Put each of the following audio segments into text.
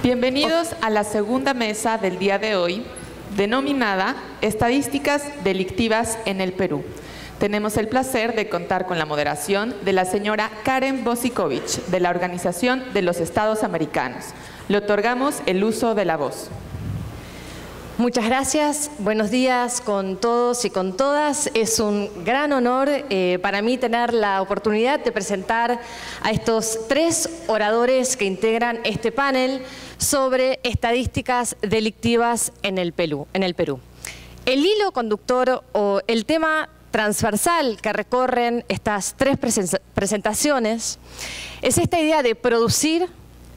Bienvenidos a la segunda mesa del día de hoy, denominada Estadísticas Delictivas en el Perú. Tenemos el placer de contar con la moderación de la señora Karen Bosikovich, de la Organización de los Estados Americanos. Le otorgamos el uso de la voz. Muchas gracias. Buenos días con todos y con todas. Es un gran honor para mí tener la oportunidad de presentar a estos tres oradores que integran este panel sobre estadísticas delictivas en el Perú. El hilo conductor o el tema transversal que recorren estas tres presentaciones es esta idea de producir,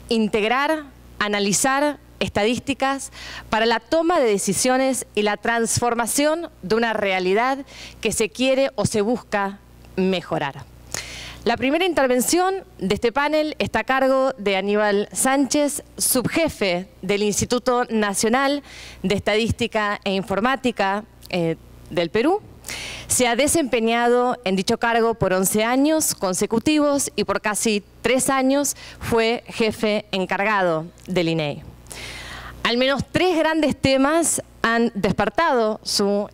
integrar, analizar estadísticas para la toma de decisiones y la transformación de una realidad que se quiere o se busca mejorar. La primera intervención de este panel está a cargo de Aníbal Sánchez, subjefe del Instituto Nacional de Estadística e Informática del Perú. Se ha desempeñado en dicho cargo por 11 años consecutivos y por casi 3 años fue jefe encargado del INEI. Al menos 3 grandes temas han despertado su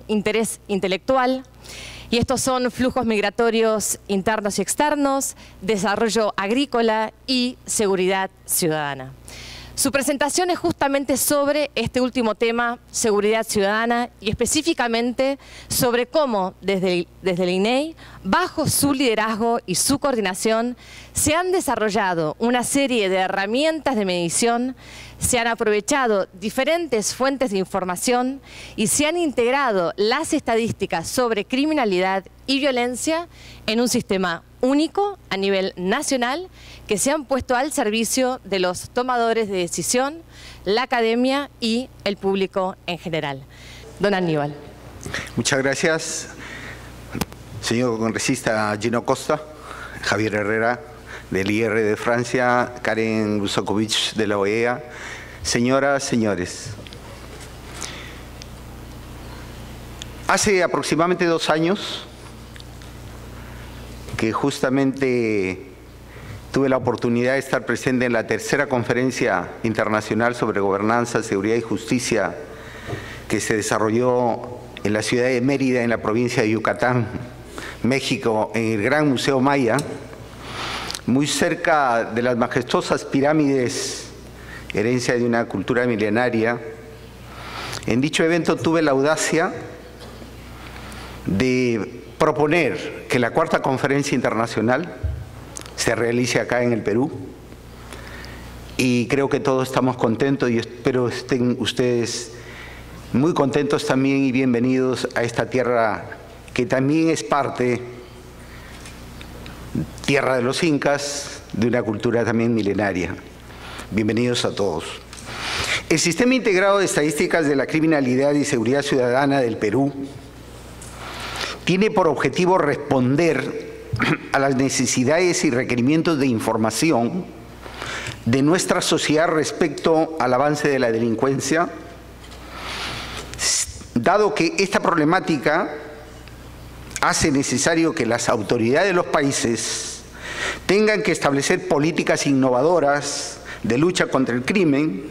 interés intelectual, y estos son flujos migratorios internos y externos, desarrollo agrícola y seguridad ciudadana. Su presentación es justamente sobre este último tema, seguridad ciudadana, y específicamente sobre cómo desde el INEI, bajo su liderazgo y su coordinación, se han desarrollado una serie de herramientas de medición, se han aprovechado diferentes fuentes de información y se han integrado las estadísticas sobre criminalidad y violencia en un sistema único a nivel nacional que se han puesto al servicio de los tomadores de decisión, la academia y el público en general. Don Aníbal. Muchas gracias, señor congresista Gino Costa, Javier Herrera del IR de Francia, Karen Bosikovich de la OEA, señoras, señores. Hace aproximadamente 2 años que justamente tuve la oportunidad de estar presente en la tercera conferencia internacional sobre gobernanza, seguridad y justicia que se desarrolló en la ciudad de Mérida, en la provincia de Yucatán, México, en el Gran Museo Maya, muy cerca de las majestuosas pirámides, herencia de una cultura milenaria. En dicho evento tuve la audacia de proponer que la 4ª conferencia internacional se realice acá en el Perú, y creo que todos estamos contentos y espero estén ustedes muy contentos también y bienvenidos a esta tierra que también es tierra de los incas, de una cultura también milenaria. Bienvenidos a todos. El Sistema Integrado de Estadísticas de la Criminalidad y Seguridad Ciudadana del Perú tiene por objetivo responder a las necesidades y requerimientos de información de nuestra sociedad respecto al avance de la delincuencia, dado que esta problemática hace necesario que las autoridades de los países tengan que establecer políticas innovadoras de lucha contra el crimen.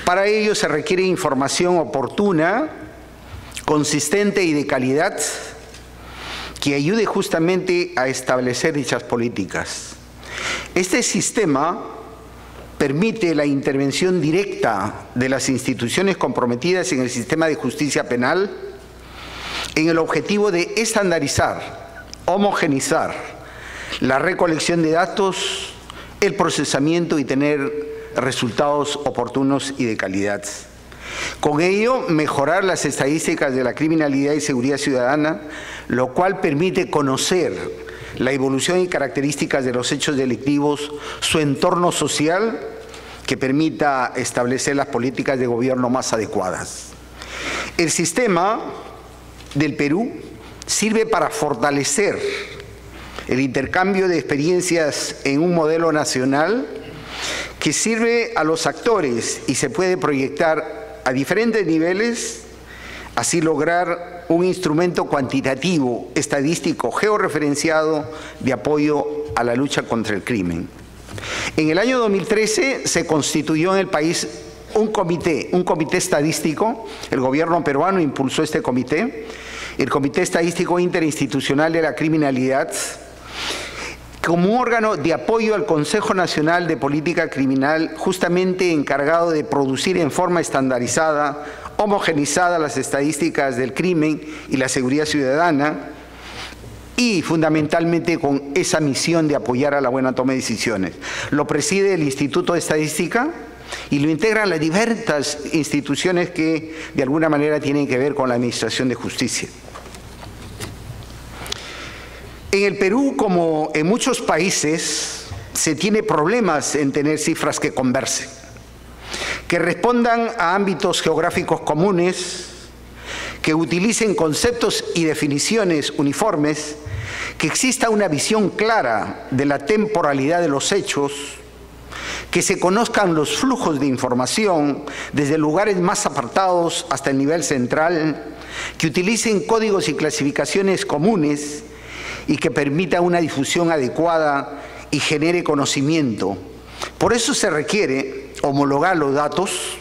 Para ello se requiere información oportuna, consistente y de calidad que ayude justamente a establecer dichas políticas. Este sistema permite la intervención directa de las instituciones comprometidas en el sistema de justicia penal en el objetivo de estandarizar, homogeneizar la recolección de datos, el procesamiento y tener resultados oportunos y de calidad. Con ello, mejorar las estadísticas de la criminalidad y seguridad ciudadana, lo cual permite conocer la evolución y características de los hechos delictivos, su entorno social, que permita establecer las políticas de gobierno más adecuadas. El sistema del Perú sirve para fortalecer el intercambio de experiencias en un modelo nacional que sirve a los actores y se puede proyectar a diferentes niveles, así lograr un instrumento cuantitativo, estadístico, georreferenciado de apoyo a la lucha contra el crimen. En el año 2013 se constituyó en el país un comité estadístico. El gobierno peruano impulsó este comité, el Comité Estadístico Interinstitucional de la Criminalidad, como un órgano de apoyo al Consejo Nacional de Política Criminal, justamente encargado de producir en forma estandarizada, homogenizada las estadísticas del crimen y la seguridad ciudadana, y fundamentalmente con esa misión de apoyar a la buena toma de decisiones. Lo preside el Instituto de Estadística y lo integran las diversas instituciones que de alguna manera tienen que ver con la administración de justicia. En el Perú, como en muchos países, se tiene problemas en tener cifras que conversen, que respondan a ámbitos geográficos comunes, que utilicen conceptos y definiciones uniformes, que exista una visión clara de la temporalidad de los hechos, que se conozcan los flujos de información desde lugares más apartados hasta el nivel central, que utilicen códigos y clasificaciones comunes y que permita una difusión adecuada y genere conocimiento. Por eso se requiere homologar los datos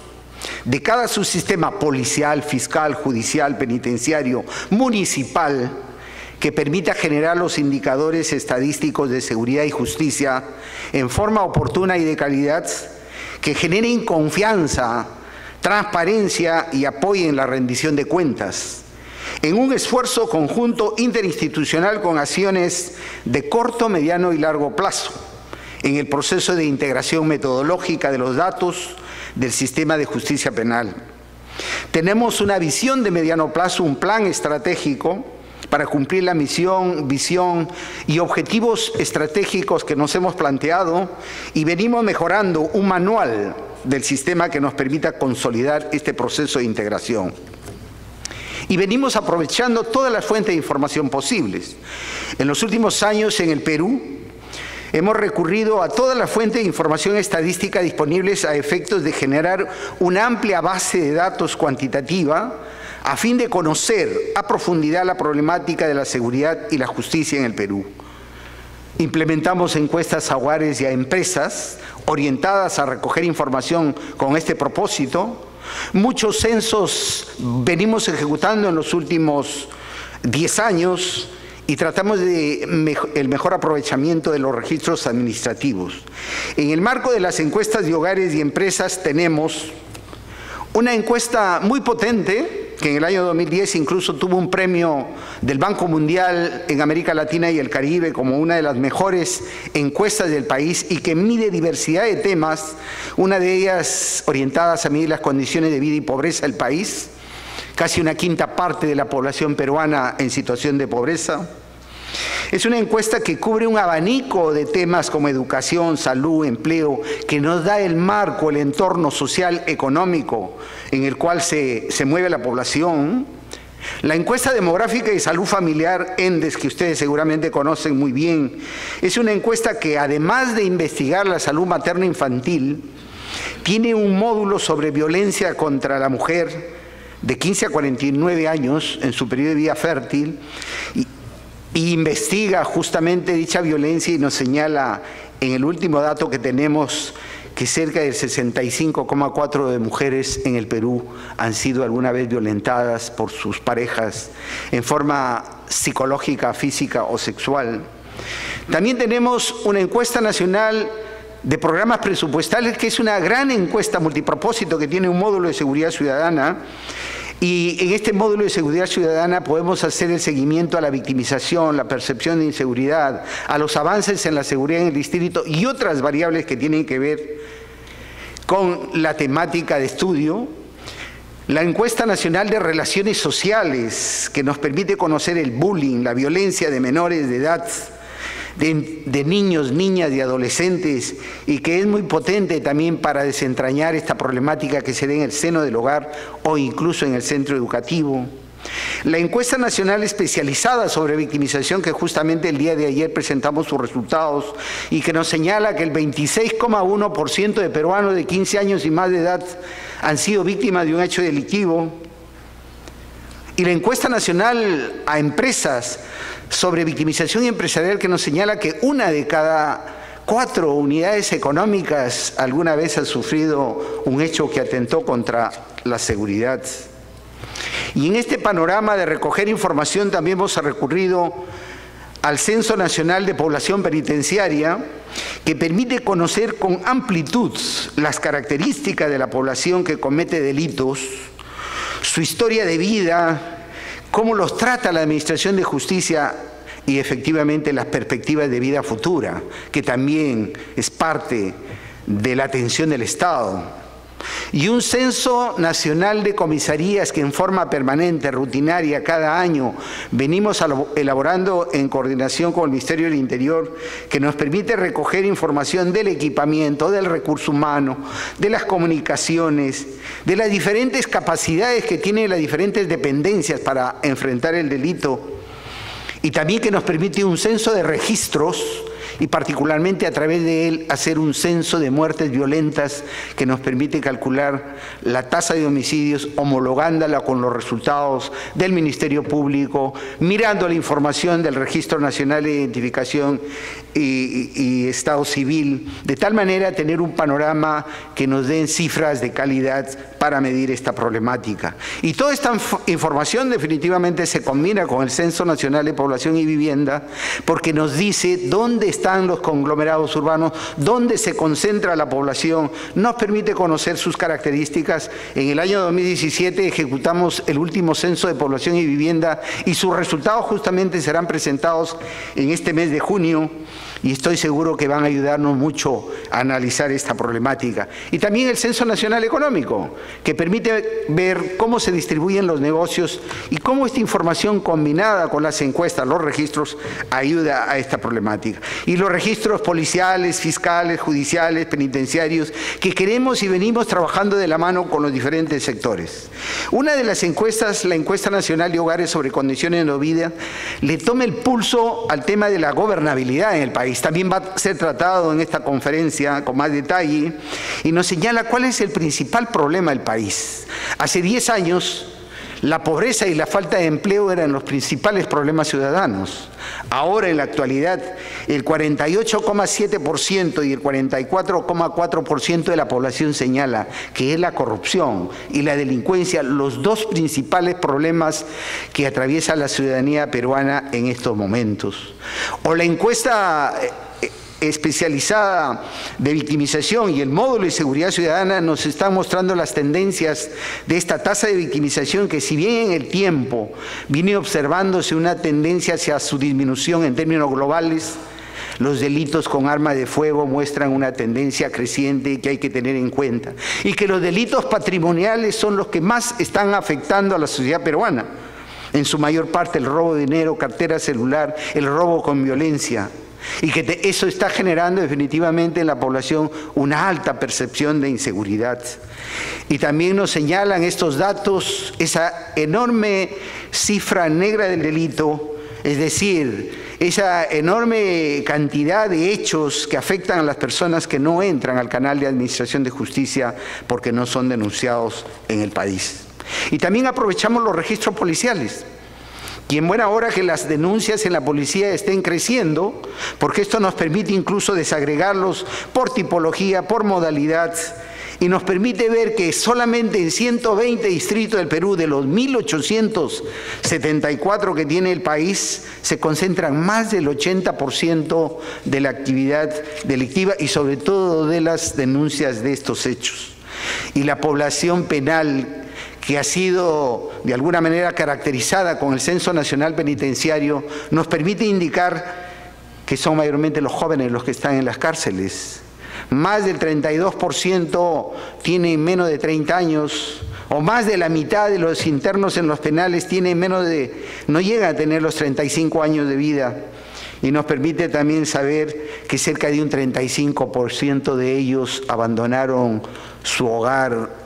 de cada subsistema policial, fiscal, judicial, penitenciario, municipal, que permita generar los indicadores estadísticos de seguridad y justicia en forma oportuna y de calidad, que generen confianza, transparencia y apoyen la rendición de cuentas, en un esfuerzo conjunto interinstitucional con acciones de corto, mediano y largo plazo, en el proceso de integración metodológica de los datos del sistema de justicia penal. Tenemos una visión de mediano plazo, un plan estratégico para cumplir la misión, visión y objetivos estratégicos que nos hemos planteado, y venimos mejorando un manual del sistema que nos permita consolidar este proceso de integración. Y venimos aprovechando todas las fuentes de información posibles. En los últimos años en el Perú hemos recurrido a todas las fuentes de información estadística disponibles a efectos de generar una amplia base de datos cuantitativa a fin de conocer a profundidad la problemática de la seguridad y la justicia en el Perú. Implementamos encuestas a hogares y a empresas orientadas a recoger información con este propósito. Muchos censos venimos ejecutando en los últimos 10 años y tratamos de el mejor aprovechamiento de los registros administrativos. En el marco de las encuestas de hogares y empresas tenemos una encuesta muy potente que en el año 2010 incluso tuvo un premio del Banco Mundial en América Latina y el Caribe como una de las mejores encuestas del país y que mide diversidad de temas, una de ellas orientadas a medir las condiciones de vida y pobreza del país, casi una quinta parte de la población peruana en situación de pobreza. Es una encuesta que cubre un abanico de temas como educación, salud, empleo, que nos da el marco, el entorno social, económico en el cual se mueve la población. La encuesta demográfica y salud familiar, ENDES, que ustedes seguramente conocen muy bien, es una encuesta que además de investigar la salud materna infantil, tiene un módulo sobre violencia contra la mujer de 15 a 49 años en su periodo de vida fértil, y investiga justamente dicha violencia y nos señala en el último dato que tenemos que cerca del 65,4% de mujeres en el Perú han sido alguna vez violentadas por sus parejas en forma psicológica, física o sexual. También tenemos una encuesta nacional de programas presupuestales que es una gran encuesta multipropósito que tiene un módulo de seguridad ciudadana. Y en este módulo de seguridad ciudadana podemos hacer el seguimiento a la victimización, la percepción de inseguridad, a los avances en la seguridad en el distrito y otras variables que tienen que ver con la temática de estudio. La encuesta nacional de relaciones sociales, que nos permite conocer el bullying, la violencia de menores de edad, de niños, niñas y adolescentes, y que es muy potente también para desentrañar esta problemática que se da en el seno del hogar o incluso en el centro educativo. La encuesta nacional especializada sobre victimización, que justamente el día de ayer presentamos sus resultados y que nos señala que el 26,1% de peruanos de 15 años y más de edad han sido víctimas de un hecho delictivo. Y la encuesta nacional a empresas sobre victimización empresarial, que nos señala que 1 de cada 4 unidades económicas alguna vez han sufrido un hecho que atentó contra la seguridad. Y en este panorama de recoger información también hemos recurrido al Censo Nacional de Población Penitenciaria, que permite conocer con amplitud las características de la población que comete delitos, su historia de vida, cómo los trata la Administración de Justicia y efectivamente las perspectivas de vida futura, que también es parte de la atención del Estado. Y un censo nacional de comisarías que en forma permanente, rutinaria, cada año venimos elaborando en coordinación con el Ministerio del Interior, que nos permite recoger información del equipamiento, del recurso humano, de las comunicaciones, de las diferentes capacidades que tienen las diferentes dependencias para enfrentar el delito, y también que nos permite un censo de registros y particularmente a través de él hacer un censo de muertes violentas que nos permite calcular la tasa de homicidios, homologándola con los resultados del Ministerio Público, mirando la información del Registro Nacional de Identificación y Estado Civil, de tal manera tener un panorama que nos den cifras de calidad para medir esta problemática. Y toda esta información definitivamente se combina con el Censo Nacional de Población y Vivienda, porque nos dice dónde están los conglomerados urbanos, dónde se concentra la población, nos permite conocer sus características. En el año 2017 ejecutamos el último Censo de Población y Vivienda y sus resultados justamente serán presentados en este mes de junio, y estoy seguro que van a ayudarnos mucho a analizar esta problemática. Y también el Censo Nacional Económico, que permite ver cómo se distribuyen los negocios y cómo esta información combinada con las encuestas, los registros, ayuda a esta problemática. Y los registros policiales, fiscales, judiciales, penitenciarios, que queremos y venimos trabajando de la mano con los diferentes sectores. Una de las encuestas, la Encuesta Nacional de Hogares sobre Condiciones de Vida, le toma el pulso al tema de la gobernabilidad en el país. También va a ser tratado en esta conferencia con más detalle y nos señala cuál es el principal problema del país. Hace 10 años, la pobreza y la falta de empleo eran los principales problemas ciudadanos. Ahora, en la actualidad, el 48,7% y el 44,4% de la población señala que es la corrupción y la delincuencia los dos principales problemas que atraviesa la ciudadanía peruana en estos momentos. O la encuesta especializada de victimización y el módulo de seguridad ciudadana nos están mostrando las tendencias de esta tasa de victimización, que si bien en el tiempo viene observándose una tendencia hacia su disminución en términos globales, los delitos con arma de fuego muestran una tendencia creciente que hay que tener en cuenta, y que los delitos patrimoniales son los que más están afectando a la sociedad peruana, en su mayor parte el robo de dinero, cartera celular, el robo con violencia, y que eso está generando definitivamente en la población una alta percepción de inseguridad. Y también nos señalan estos datos esa enorme cifra negra del delito, es decir, esa enorme cantidad de hechos que afectan a las personas que no entran al canal de administración de justicia porque no son denunciados en el país. Y también aprovechamos los registros policiales. Y en buena hora que las denuncias en la policía estén creciendo, porque esto nos permite incluso desagregarlos por tipología, por modalidad, y nos permite ver que solamente en 120 distritos del Perú, de los 1.874 que tiene el país, se concentran más del 80% de la actividad delictiva y sobre todo de las denuncias de estos hechos. Y la población penal, que ha sido de alguna manera caracterizada con el Censo Nacional Penitenciario, nos permite indicar que son mayormente los jóvenes los que están en las cárceles. Más del 32% tienen menos de 30 años, o más de la mitad de los internos en los penales tienen no llegan a tener los 35 años de vida. Y nos permite también saber que cerca de un 35% de ellos abandonaron su hogar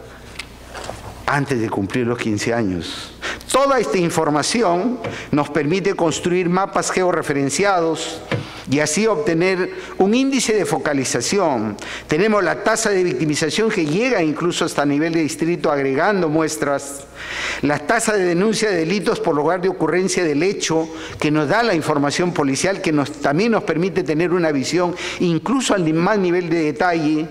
antes de cumplir los 15 años. Toda esta información nos permite construir mapas georreferenciados y así obtener un índice de focalización. Tenemos la tasa de victimización que llega incluso hasta nivel de distrito agregando muestras. La tasa de denuncia de delitos por lugar de ocurrencia del hecho que nos da la información policial, que también nos permite tener una visión incluso al más nivel de detalle.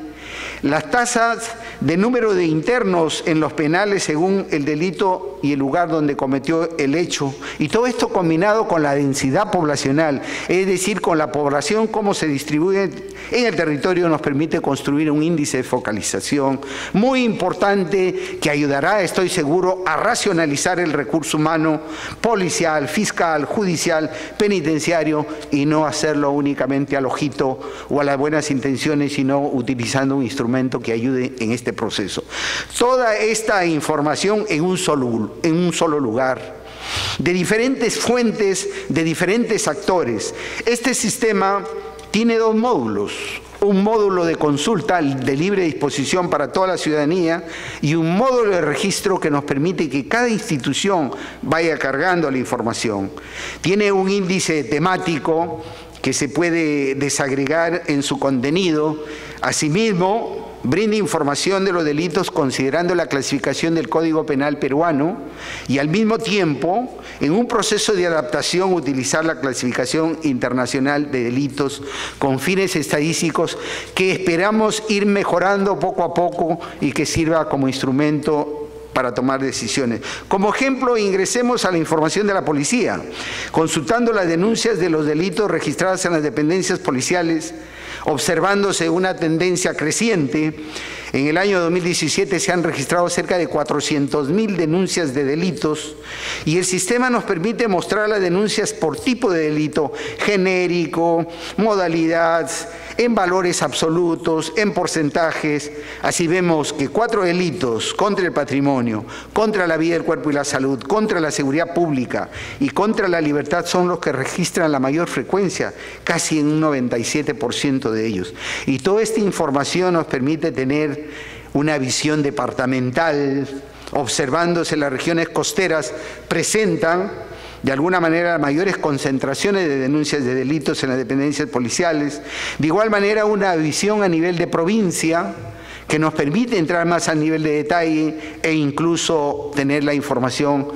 Las tasas de número de internos en los penales según el delito y el lugar donde cometió el hecho. Y todo esto combinado con la densidad poblacional, es decir, con la población, cómo se distribuye en el territorio, nos permite construir un índice de focalización muy importante que ayudará, estoy seguro, a racionalizar el recurso humano policial, fiscal, judicial, penitenciario y no hacerlo únicamente al ojito o a las buenas intenciones, sino utilizando un instrumento que ayude en este proceso. Toda esta información en un solo lugar, de diferentes fuentes, de diferentes actores. Este sistema tiene dos módulos. Un módulo de consulta de libre disposición para toda la ciudadanía y un módulo de registro que nos permite que cada institución vaya cargando la información. Tiene un índice temático que se puede desagregar en su contenido. Asimismo, brinda información de los delitos considerando la clasificación del Código Penal peruano y al mismo tiempo, en un proceso de adaptación, utilizar la clasificación internacional de delitos con fines estadísticos que esperamos ir mejorando poco a poco y que sirva como instrumento para tomar decisiones. Como ejemplo, ingresemos a la información de la policía, consultando las denuncias de los delitos registradas en las dependencias policiales, observándose una tendencia creciente. En el año 2017 se han registrado cerca de 400.000 denuncias de delitos y el sistema nos permite mostrar las denuncias por tipo de delito, genérico, modalidad, en valores absolutos, en porcentajes. Así vemos que 4 delitos contra el patrimonio, contra la vida, el cuerpo y la salud, contra la seguridad pública y contra la libertad son los que registran la mayor frecuencia, casi en un 97% de ellos. Y toda esta información nos permite tener una visión departamental, observándose las regiones costeras presentan de alguna manera mayores concentraciones de denuncias de delitos en las dependencias policiales. De igual manera, una visión a nivel de provincia que nos permite entrar más al nivel de detalle e incluso tener la información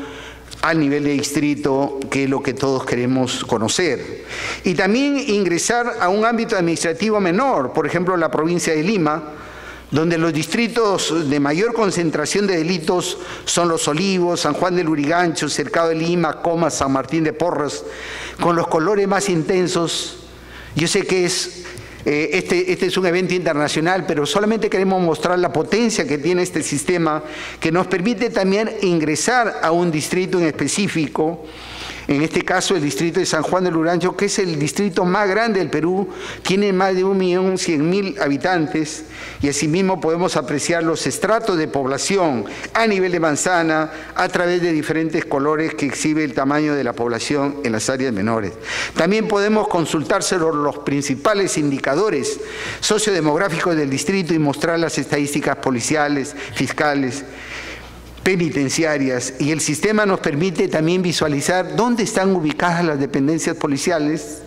al nivel de distrito, que es lo que todos queremos conocer. Y también ingresar a un ámbito administrativo menor, por ejemplo, la provincia de Lima, donde los distritos de mayor concentración de delitos son Los Olivos, San Juan del Lurigancho, Cercado de Lima, Comas, San Martín de Porres, con los colores más intensos. Yo sé que este es un evento internacional, pero solamente queremos mostrar la potencia que tiene este sistema, que nos permite también ingresar a un distrito en específico. En este caso, el distrito de San Juan del Lurigancho, que es el distrito más grande del Perú, tiene más de 1.100.000 habitantes y asimismo podemos apreciar los estratos de población a nivel de manzana a través de diferentes colores que exhibe el tamaño de la población en las áreas menores. También podemos consultar sobre los principales indicadores sociodemográficos del distrito y mostrar las estadísticas policiales, fiscales, penitenciarias, y el sistema nos permite también visualizar dónde están ubicadas las dependencias policiales.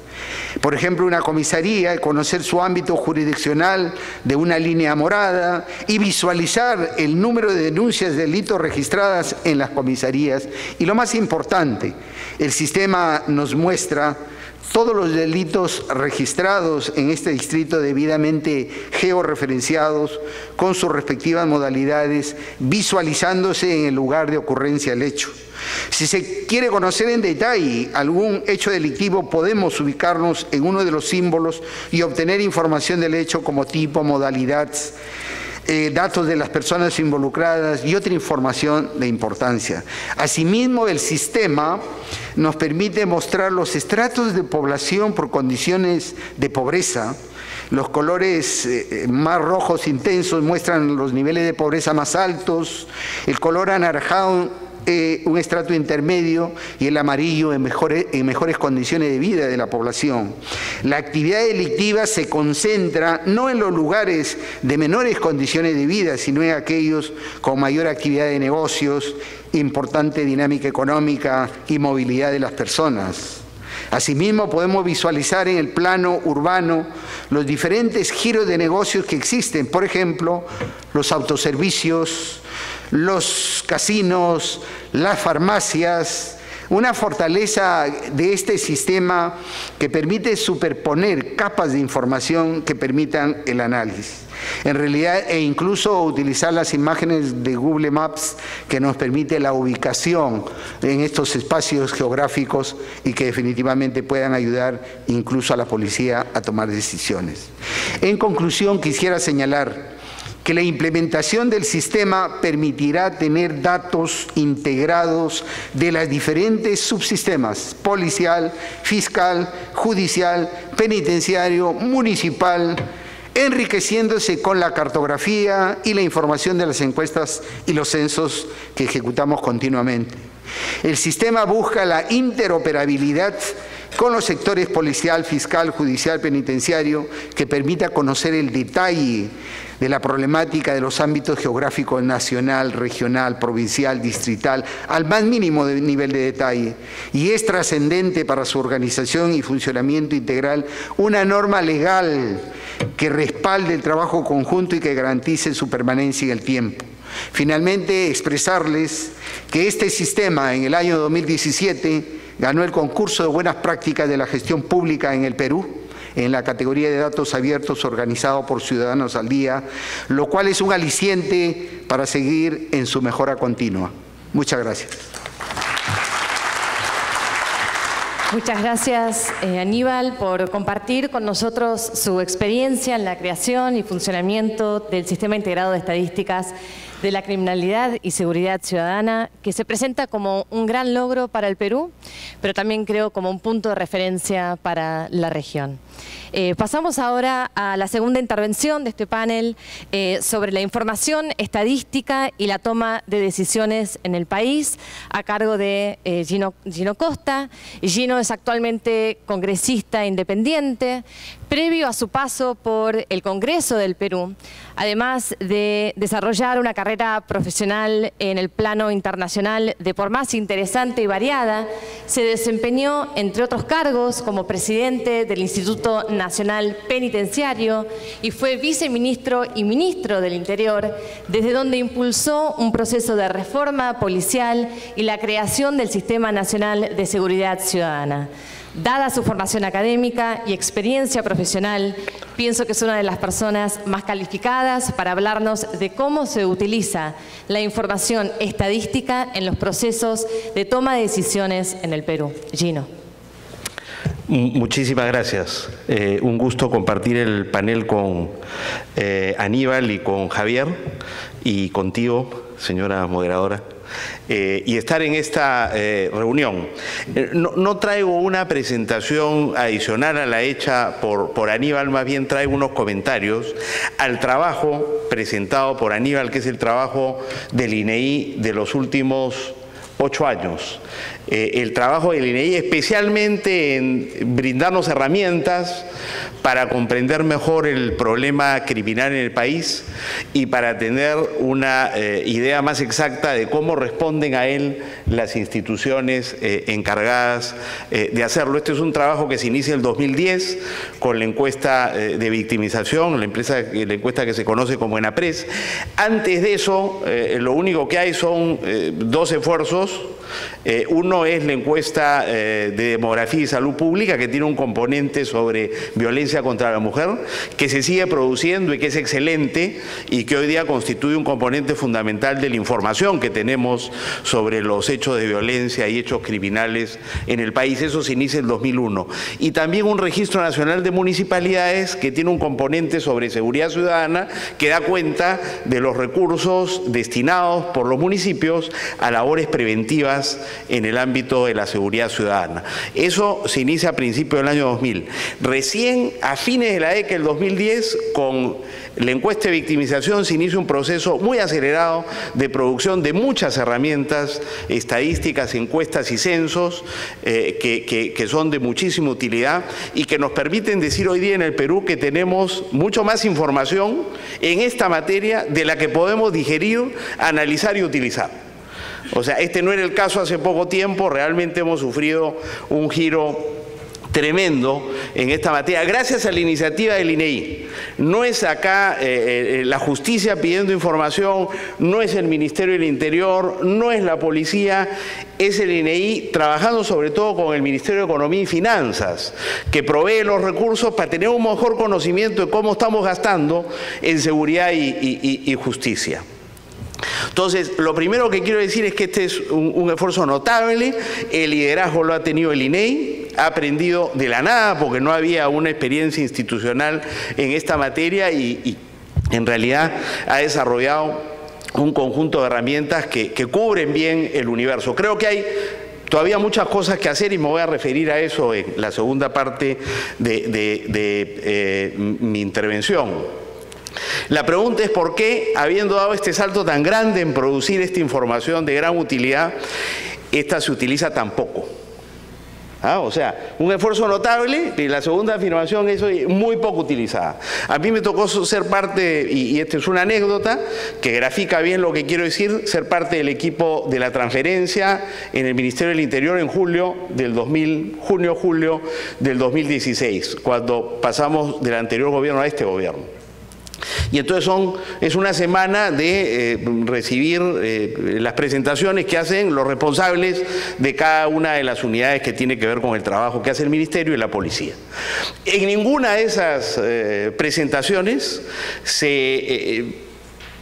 Por ejemplo, una comisaría, conocer su ámbito jurisdiccional de una línea morada y visualizar el número de denuncias de delitos registradas en las comisarías. Y lo más importante, el sistema nos muestra todos los delitos registrados en este distrito debidamente georreferenciados con sus respectivas modalidades, visualizándose en el lugar de ocurrencia del hecho. Si se quiere conocer en detalle algún hecho delictivo, podemos ubicarnos en uno de los símbolos y obtener información del hecho como tipo, modalidad, datos de las personas involucradas y otra información de importancia. Asimismo, el sistema nos permite mostrar los estratos de población por condiciones de pobreza. Los colores más rojos intensos muestran los niveles de pobreza más altos, el color anaranjado un estrato intermedio y el amarillo en mejores condiciones de vida de la población. La actividad delictiva se concentra no en los lugares de menores condiciones de vida, sino en aquellos con mayor actividad de negocios, importante dinámica económica y movilidad de las personas. Asimismo, podemos visualizar en el plano urbano los diferentes giros de negocios que existen. Por ejemplo, los autoservicios, los casinos, las farmacias. Una fortaleza de este sistema que permite superponer capas de información que permitan el análisis. En realidad, e incluso utilizar las imágenes de Google Maps que nos permite la ubicación en estos espacios geográficos y que definitivamente puedan ayudar incluso a la policía a tomar decisiones. En conclusión, quisiera señalar que la implementación del sistema permitirá tener datos integrados de los diferentes subsistemas: policial, fiscal, judicial, penitenciario, municipal, enriqueciéndose con la cartografía y la información de las encuestas y los censos que ejecutamos continuamente. El sistema busca la interoperabilidad con los sectores policial, fiscal, judicial, penitenciario, que permita conocer el detalle de la problemática de los ámbitos geográficos nacional, regional, provincial, distrital, al más mínimo nivel de detalle. Y es trascendente para su organización y funcionamiento integral una norma legal que respalde el trabajo conjunto y que garantice su permanencia en el tiempo. Finalmente, expresarles que este sistema en el año 2017 ganó el concurso de buenas prácticas de la gestión pública en el Perú, en la categoría de datos abiertos organizado por Ciudadanos al Día, lo cual es un aliciente para seguir en su mejora continua. Muchas gracias. Muchas gracias, Aníbal, por compartir con nosotros su experiencia en la creación y funcionamiento del Sistema Integrado de Estadísticas de la Criminalidad y Seguridad Ciudadana, que se presenta como un gran logro para el Perú, pero también creo como un punto de referencia para la región. Pasamos ahora a la segunda intervención de este panel sobre la información estadística y la toma de decisiones en el país, a cargo de Gino Costa. Gino es actualmente congresista independiente. Previo a su paso por el Congreso del Perú, además de desarrollar una carrera profesional en el plano internacional de por más interesante y variada, se desempeñó, entre otros cargos, como presidente del Instituto Nacional Penitenciario y fue viceministro y ministro del Interior, desde donde impulsó un proceso de reforma policial y la creación del Sistema Nacional de Seguridad Ciudadana. Dada su formación académica y experiencia profesional, pienso que es una de las personas más calificadas para hablarnos de cómo se utiliza la información estadística en los procesos de toma de decisiones en el Perú. Gino. Muchísimas gracias. Un gusto compartir el panel con Aníbal y con Javier y contigo, señora moderadora. Y estar en esta reunión. No traigo una presentación adicional a la hecha por Aníbal, más bien traigo unos comentarios al trabajo presentado por Aníbal, que es el trabajo del INEI de los últimos 8 años. El trabajo del INEI, especialmente en brindarnos herramientas para comprender mejor el problema criminal en el país y para tener una idea más exacta de cómo responden a él las instituciones encargadas de hacerlo. Este es un trabajo que se inicia en el 2010 con la encuesta de victimización, la encuesta que se conoce como ENAPRES. Antes de eso, lo único que hay son 2 esfuerzos. Uno es la encuesta de demografía y salud pública, que tiene un componente sobre violencia contra la mujer, que se sigue produciendo y que es excelente y que hoy día constituye un componente fundamental de la información que tenemos sobre los hechos de violencia y hechos criminales en el país. Eso se inicia en el 2001. Y también un registro nacional de municipalidades que tiene un componente sobre seguridad ciudadana que da cuenta de los recursos destinados por los municipios a labores preventivas en el ámbito de la seguridad ciudadana. Eso se inicia a principios del año 2000. Recién a fines de la década del 2010, con la encuesta de victimización, se inicia un proceso muy acelerado de producción de muchas herramientas estadísticas, encuestas y censos que son de muchísima utilidad y que nos permiten decir hoy día en el Perú que tenemos mucho más información en esta materia de la que podemos digerir, analizar y utilizar. O sea, este no era el caso hace poco tiempo, realmente hemos sufrido un giro tremendo en esta materia, gracias a la iniciativa del INEI. No es acá la justicia pidiendo información, no es el Ministerio del Interior, no es la policía, es el INEI trabajando sobre todo con el Ministerio de Economía y Finanzas, que provee los recursos para tener un mejor conocimiento de cómo estamos gastando en seguridad y justicia. Entonces, lo primero que quiero decir es que este es un esfuerzo notable, el liderazgo lo ha tenido el INEI, ha aprendido de la nada porque no había una experiencia institucional en esta materia y en realidad ha desarrollado un conjunto de herramientas que cubren bien el universo. Creo que hay todavía muchas cosas que hacer y me voy a referir a eso en la segunda parte de mi intervención. La pregunta es por qué, habiendo dado este salto tan grande en producir esta información de gran utilidad, esta se utiliza tan poco. O sea, un esfuerzo notable y la segunda afirmación es muy poco utilizada. A mí me tocó ser parte, y esta es una anécdota que grafica bien lo que quiero decir, ser parte del equipo de la transferencia en el Ministerio del Interior en junio del 2016, cuando pasamos del anterior gobierno a este gobierno. Y entonces es una semana de recibir las presentaciones que hacen los responsables de cada una de las unidades que tiene que ver con el trabajo que hace el Ministerio y la Policía. En ninguna de esas presentaciones se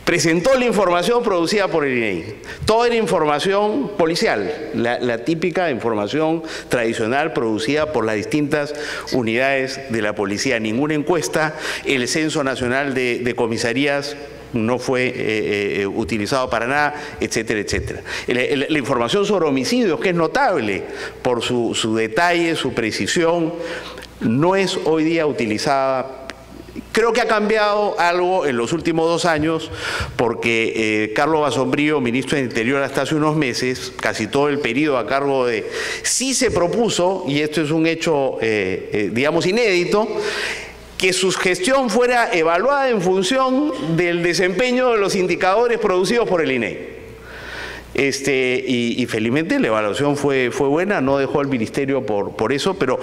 presentó la información producida por el INEI. Toda era información policial, la típica información tradicional producida por las distintas unidades de la policía. Ninguna encuesta, el Censo Nacional de Comisarías no fue utilizado para nada, etcétera, etcétera. La información sobre homicidios, que es notable por su detalle, su precisión, no es hoy día utilizada. Creo que ha cambiado algo en los últimos 2 años porque Carlos Basombrío, ministro del Interior hasta hace unos meses, casi todo el periodo a cargo de... Sí se propuso, y esto es un hecho, digamos, inédito, que su gestión fuera evaluada en función del desempeño de los indicadores producidos por el INEI. Y felizmente la evaluación fue buena, no dejó al ministerio por eso, pero...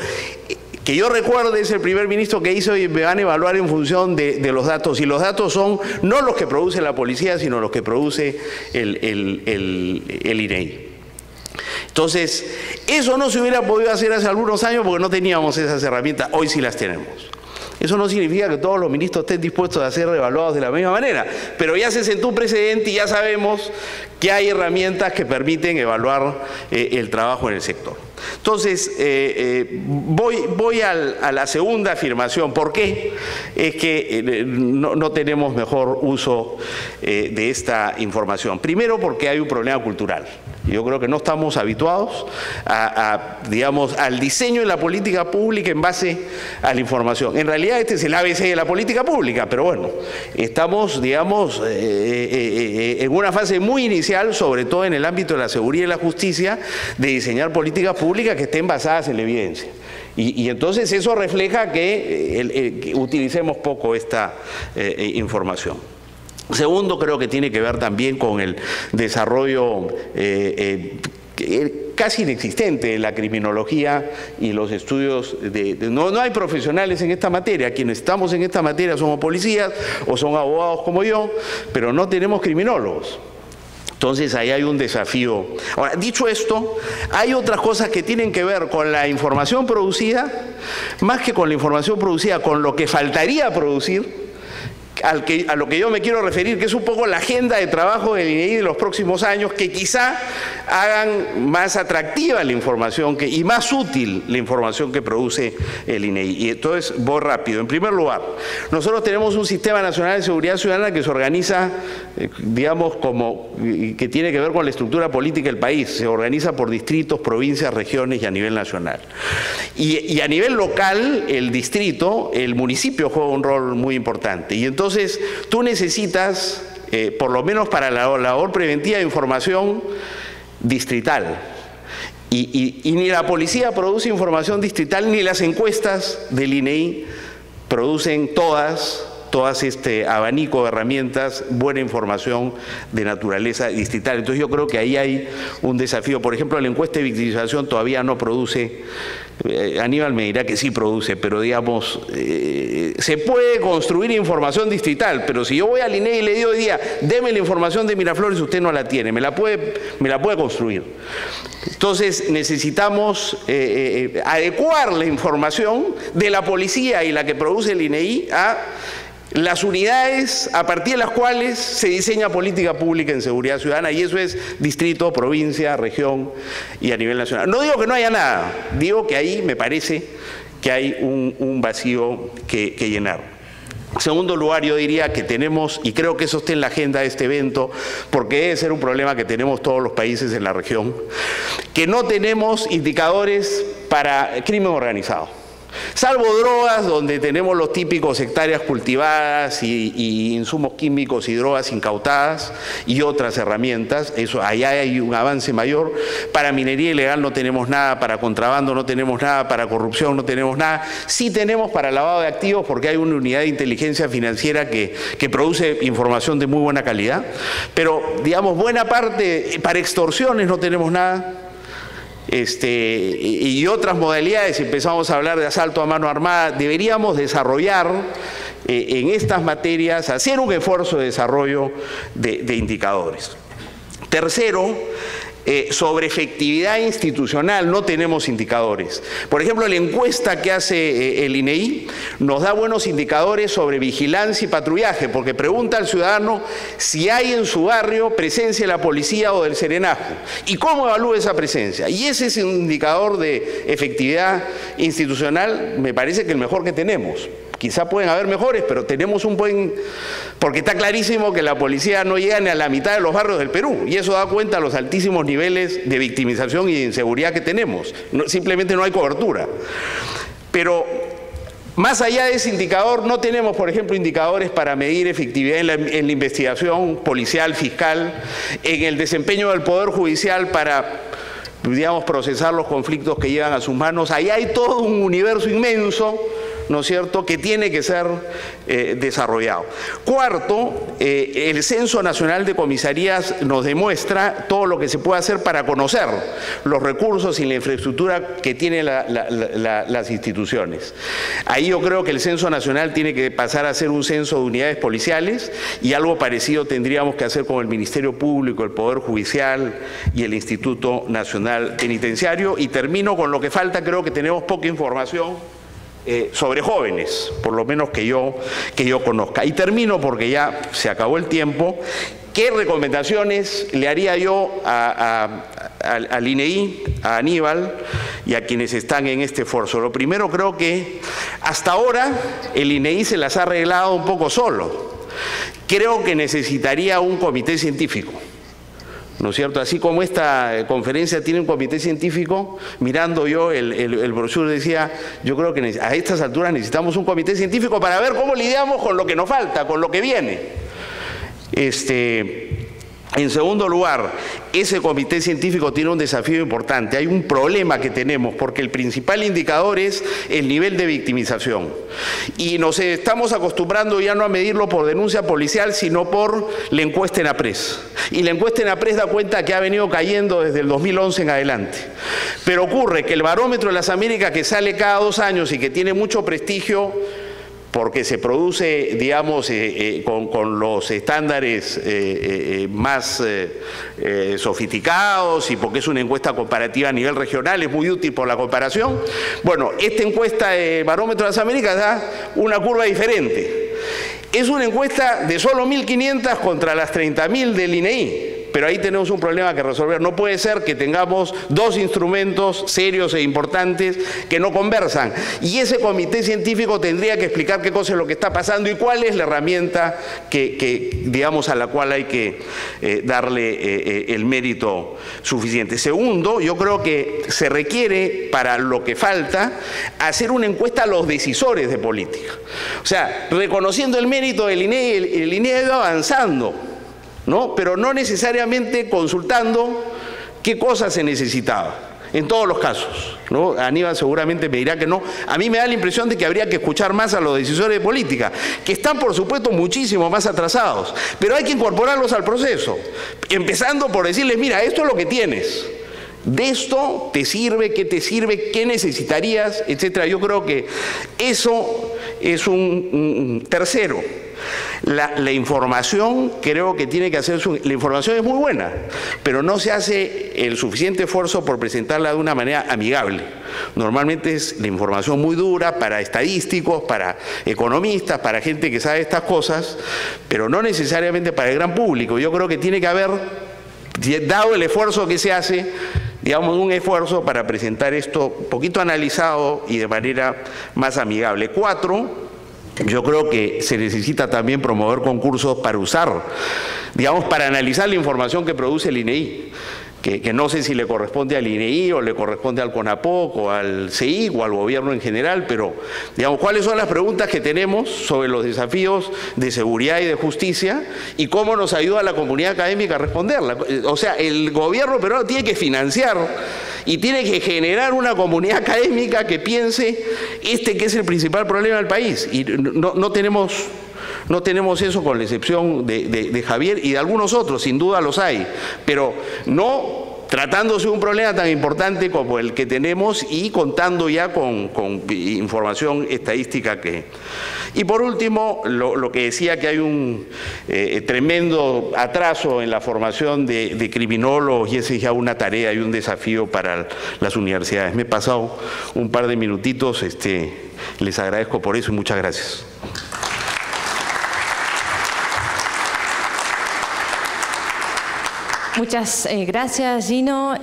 que yo recuerde es el primer ministro que hizo y me van a evaluar en función de los datos. Y los datos son no los que produce la policía, sino los que produce el INEI. Entonces, eso no se hubiera podido hacer hace algunos años porque no teníamos esas herramientas. Hoy sí las tenemos. Eso no significa que todos los ministros estén dispuestos a ser evaluados de la misma manera, pero ya se sentó un precedente y ya sabemos que hay herramientas que permiten evaluar el trabajo en el sector. Entonces, voy a la segunda afirmación. ¿Por qué? Es que no tenemos mejor uso de esta información. Primero, porque hay un problema cultural. Yo creo que no estamos habituados digamos, al diseño de la política pública en base a la información. En realidad este es el ABC de la política pública, pero bueno, estamos, digamos, en una fase muy inicial, sobre todo en el ámbito de la seguridad y la justicia, de diseñar políticas públicas que estén basadas en la evidencia. Y entonces eso refleja que utilicemos poco esta información. Segundo, creo que tiene que ver también con el desarrollo casi inexistente de la criminología y los estudios no hay profesionales en esta materia. Quienes estamos en esta materia somos policías o son abogados como yo, pero no tenemos criminólogos. Entonces ahí hay un desafío. Ahora, dicho esto, hay otras cosas que tienen que ver con la información producida, más que con la información producida, con lo que faltaría producir, a lo que yo me quiero referir, que es un poco la agenda de trabajo del INEI de los próximos años, que quizá hagan más atractiva la información y más útil la información que produce el INEI. Y entonces voy rápido. En primer lugar, nosotros tenemos un Sistema Nacional de Seguridad Ciudadana que se organiza, digamos, que tiene que ver con la estructura política del país. Se organiza por distritos, provincias, regiones y a nivel nacional. Y a nivel local, el distrito, el municipio juega un rol muy importante. Y entonces tú necesitas, por lo menos para la labor preventiva, información distrital. Y ni la policía produce información distrital, ni las encuestas del INEI producen todas este abanico de herramientas, buena información de naturaleza distrital. Entonces yo creo que ahí hay un desafío. Por ejemplo, la encuesta de victimización todavía no produce Aníbal me dirá que sí produce, pero digamos, se puede construir información distrital, pero si yo voy al INEI y le digo hoy día, deme la información de Miraflores, usted no la tiene, me la puede construir. Entonces necesitamos adecuar la información de la policía y la que produce el INEI a las unidades a partir de las cuales se diseña política pública en seguridad ciudadana, y eso es distrito, provincia, región y a nivel nacional. No digo que no haya nada, digo que ahí me parece que hay un vacío que llenar. En segundo lugar, yo diría que tenemos, y creo que eso está en la agenda de este evento, porque debe ser un problema que tenemos todos los países en la región, que no tenemos indicadores para crimen organizado. Salvo drogas, donde tenemos los típicos hectáreas cultivadas y insumos químicos y drogas incautadas y otras herramientas, eso allá hay un avance mayor. Para minería ilegal no tenemos nada, para contrabando no tenemos nada, para corrupción no tenemos nada. Sí tenemos para lavado de activos, porque hay una unidad de inteligencia financiera que produce información de muy buena calidad, pero digamos buena parte, para extorsiones no tenemos nada. Y otras modalidades, empezamos a hablar de asalto a mano armada, deberíamos desarrollar en estas materias, hacer un esfuerzo de desarrollo de indicadores. Tercero, sobre efectividad institucional no tenemos indicadores. Por ejemplo, la encuesta que hace el INEI nos da buenos indicadores sobre vigilancia y patrullaje, porque pregunta al ciudadano si hay en su barrio presencia de la policía o del serenazgo y cómo evalúa esa presencia. Y ese es un indicador de efectividad institucional, me parece que el mejor que tenemos. Quizá pueden haber mejores, pero tenemos un buen... Porque está clarísimo que la policía no llega ni a la mitad de los barrios del Perú, y eso da cuenta de los altísimos niveles de victimización y de inseguridad que tenemos. Simplemente no hay cobertura. Pero más allá de ese indicador, no tenemos, por ejemplo, indicadores para medir efectividad en la investigación policial, fiscal, en el desempeño del Poder Judicial para, digamos, procesar los conflictos que llevan a sus manos. Ahí hay todo un universo inmenso, ¿no es cierto?, que tiene que ser desarrollado. Cuarto, el Censo Nacional de Comisarías nos demuestra todo lo que se puede hacer para conocer los recursos y la infraestructura que tienen las instituciones. Ahí yo creo que el Censo Nacional tiene que pasar a ser un censo de unidades policiales, y algo parecido tendríamos que hacer con el Ministerio Público, el Poder Judicial y el Instituto Nacional Penitenciario. Y termino con lo que falta. Creo que tenemos poca información sobre jóvenes, por lo menos que yo conozca. Y termino, porque ya se acabó el tiempo. ¿Qué recomendaciones le haría yo al INEI, a Aníbal y a quienes están en este esfuerzo? Lo primero, creo que hasta ahora el INEI se las ha arreglado un poco solo. Creo que necesitaría un comité científico, ¿no es cierto? Así como esta conferencia tiene un comité científico, mirando yo el brochure decía, yo creo que a estas alturas necesitamos un comité científico para ver cómo lidiamos con lo que nos falta, con lo que viene. En segundo lugar, ese comité científico tiene un desafío importante. Hay un problema que tenemos, porque el principal indicador es el nivel de victimización. Y nos estamos acostumbrando ya no a medirlo por denuncia policial, sino por la encuesta ENAPRES. Y la encuesta ENAPRES da cuenta que ha venido cayendo desde el 2011 en adelante. Pero ocurre que el Barómetro de las Américas, que sale cada 2 años y que tiene mucho prestigio, porque se produce, digamos, con los estándares más sofisticados, y porque es una encuesta comparativa a nivel regional, es muy útil por la comparación. Bueno, esta encuesta de Barómetro de las Américas da una curva diferente. Es una encuesta de solo 1.500 contra las 30.000 del INEI. Pero ahí tenemos un problema que resolver. No puede ser que tengamos 2 instrumentos serios e importantes que no conversan. Y ese comité científico tendría que explicar qué cosa es lo que está pasando y cuál es la herramienta digamos, a la cual hay que darle el mérito suficiente. Segundo, yo creo que se requiere, para lo que falta, hacer una encuesta a los decisores de política. O sea, reconociendo el mérito del INEI, el INEI ha ido avanzando, ¿no? Pero no necesariamente consultando qué cosas se necesitaba, en todos los casos, ¿no? Aníbal seguramente me dirá que no. A mí me da la impresión de que habría que escuchar más a los decisores de política, que están, por supuesto, muchísimo más atrasados, pero hay que incorporarlos al proceso, empezando por decirles, mira, esto es lo que tienes, de esto te sirve, qué te sirve, qué necesitarías, etcétera. Yo creo que eso es un tercero. La información creo que tiene que hacerse, la información es muy buena, pero no se hace el suficiente esfuerzo por presentarla de una manera amigable. Normalmente es la información muy dura para estadísticos, para economistas, para gente que sabe estas cosas, pero no necesariamente para el gran público. Yo creo que tiene que haber, dado el esfuerzo que se hace, digamos, un esfuerzo para presentar esto un poquito analizado y de manera más amigable. 4, yo creo que se necesita también promover concursos para usar, digamos, para analizar la información que produce el INEI, que no sé si le corresponde al INEI o le corresponde al CONAPOC o al CEIC o al gobierno en general, pero, digamos, ¿cuáles son las preguntas que tenemos sobre los desafíos de seguridad y de justicia y cómo nos ayuda la comunidad académica a responderla? O sea, el gobierno peruano tiene que financiar y tiene que generar una comunidad académica que piense que es el principal problema del país. Y no tenemos eso, con la excepción de Javier y de algunos otros, sin duda los hay, pero no tratándose de un problema tan importante como el que tenemos y contando ya con información estadística que... Y por último, lo que decía, que hay un tremendo atraso en la formación de criminólogos, y esa es ya una tarea y un desafío para las universidades. Me he pasado un par de minutitos, les agradezco por eso y muchas gracias. Muchas gracias, Gino,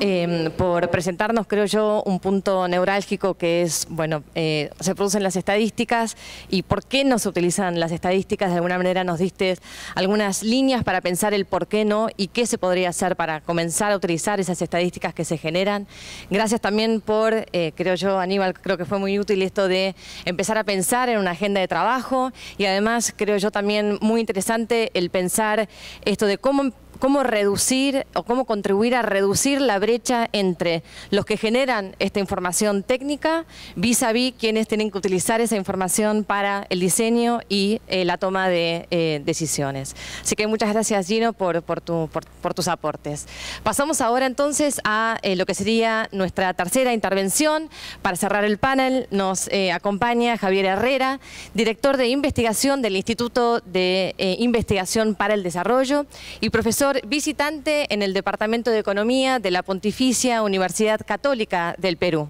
por presentarnos, creo yo, un punto neurálgico que es, bueno, se producen las estadísticas y por qué no se utilizan las estadísticas. De alguna manera nos diste algunas líneas para pensar el por qué no y qué se podría hacer para comenzar a utilizar esas estadísticas que se generan. Gracias también por, creo yo, Aníbal, creo que fue muy útil esto de empezar a pensar en una agenda de trabajo y además, creo yo, también muy interesante el pensar esto de cómo reducir o cómo contribuir a reducir la brecha entre los que generan esta información técnica vis a vis quienes tienen que utilizar esa información para el diseño y la toma de decisiones. Así que muchas gracias, Gino, por tus aportes. Pasamos ahora entonces a lo que sería nuestra tercera intervención. Para cerrar el panel nos acompaña Javier Herrera, director de investigación del Instituto de Investigación para el Desarrollo y profesor visitante en el Departamento de Economía de la Pontificia Universidad Católica del Perú.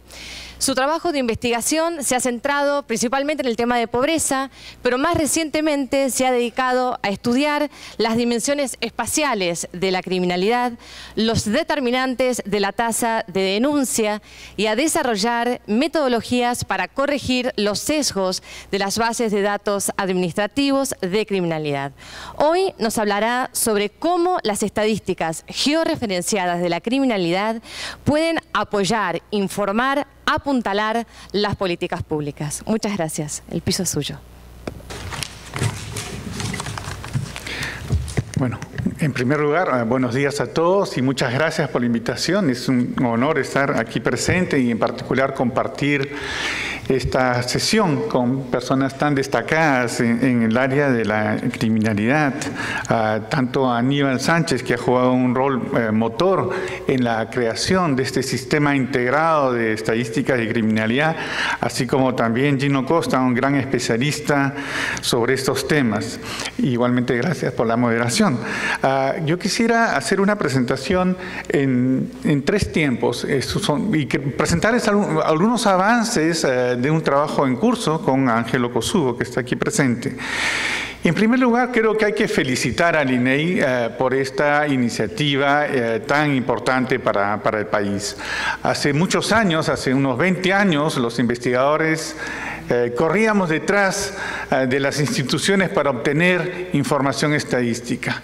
Su trabajo de investigación se ha centrado principalmente en el tema de pobreza, pero más recientemente se ha dedicado a estudiar las dimensiones espaciales de la criminalidad, los determinantes de la tasa de denuncia y a desarrollar metodologías para corregir los sesgos de las bases de datos administrativos de criminalidad. Hoy nos hablará sobre cómo las estadísticas georreferenciadas de la criminalidad pueden apoyar, informar, apuntalar las políticas públicas. Muchas gracias. El piso es suyo. Bueno, en primer lugar, buenos días a todos y muchas gracias por la invitación. Es un honor estar aquí presente y en particular compartir esta sesión con personas tan destacadas en el área de la criminalidad, tanto a Aníbal Sánchez, que ha jugado un rol motor en la creación de este sistema integrado de estadísticas de criminalidad, así como también Gino Costa, un gran especialista sobre estos temas. Igualmente, gracias por la moderación. Yo quisiera hacer una presentación en 3 tiempos y presentarles algunos avances de un trabajo en curso con Ángelo Kosubo, que está aquí presente. En primer lugar, creo que hay que felicitar al INEI por esta iniciativa tan importante para el país. Hace muchos años, hace unos 20 años, los investigadores corríamos detrás de las instituciones para obtener información estadística.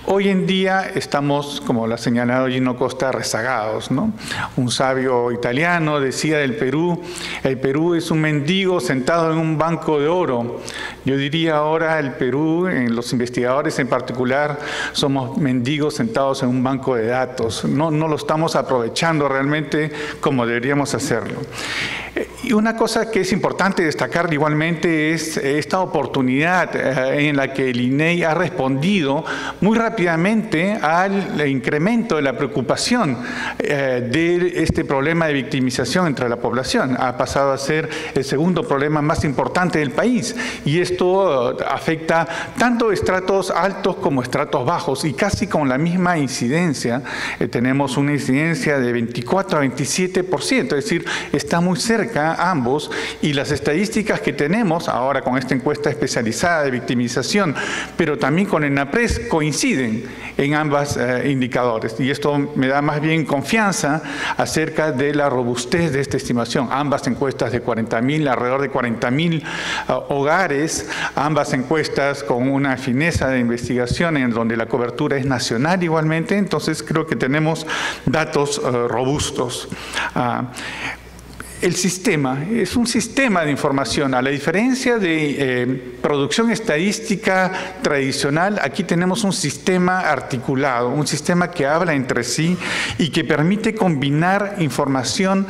Hoy en día estamos, como lo ha señalado Gino Costa, rezagados, ¿no? Un sabio italiano decía del Perú: el Perú es un mendigo sentado en un banco de oro. Yo diría ahora el Perú, los investigadores en particular, somos mendigos sentados en un banco de datos. No lo estamos aprovechando realmente como deberíamos hacerlo. Y una cosa que es importante destacar igualmente es esta oportunidad en la que el INEI ha respondido muy rápidamente al incremento de la preocupación de este problema de victimización entre la población. Ha pasado a ser el segundo problema más importante del país, y esto afecta tanto estratos altos como estratos bajos, y casi con la misma incidencia. Tenemos una incidencia de 24 a 27%, es decir, está muy cerca ambos, y las estadísticas que tenemos ahora con esta encuesta especializada de victimización, pero también con el ENAPRES, coinciden en ambos indicadores, y esto me da más bien confianza acerca de la robustez de esta estimación. Ambas encuestas de 40.000, alrededor de 40.000 hogares, ambas encuestas con una fineza de investigación en donde la cobertura es nacional igualmente, entonces creo que tenemos datos robustos. El sistema es un sistema de información. A la diferencia de producción estadística tradicional, aquí tenemos un sistema articulado, un sistema que habla entre sí y que permite combinar información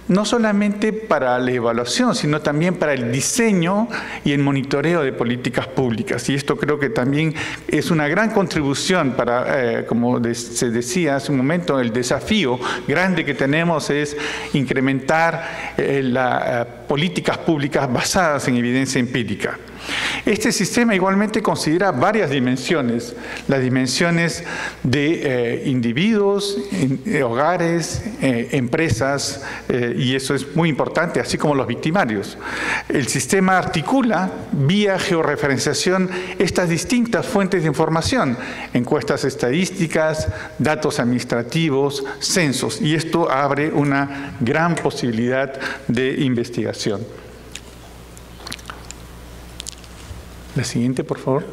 no solamente para la evaluación, sino también para el diseño y el monitoreo de políticas públicas. Y esto creo que también es una gran contribución para, como se decía hace un momento, el desafío grande que tenemos es incrementar las políticas públicas basadas en evidencia empírica. Este sistema igualmente considera varias dimensiones, las dimensiones de individuos, hogares, empresas, y eso es muy importante, así como los victimarios. El sistema articula vía georreferenciación estas distintas fuentes de información, encuestas estadísticas, datos administrativos, censos, y esto abre una gran posibilidad de investigación. La siguiente, por favor.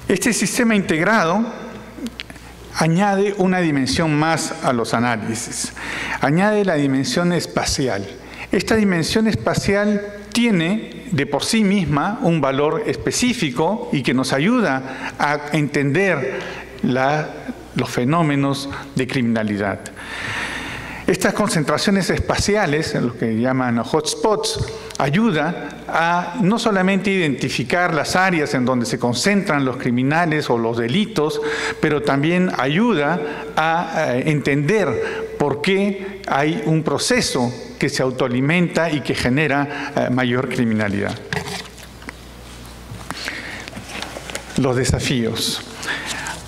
Este sistema integrado añade una dimensión más a los análisis. Añade la dimensión espacial. Esta dimensión espacial tiene de por sí misma un valor específico y que nos ayuda a entender los fenómenos de criminalidad. Estas concentraciones espaciales, lo que llaman hotspots, ayuda a no solamente identificar las áreas en donde se concentran los criminales o los delitos, pero también ayuda a entender por qué hay un proceso que se autoalimenta y que genera mayor criminalidad. Los desafíos.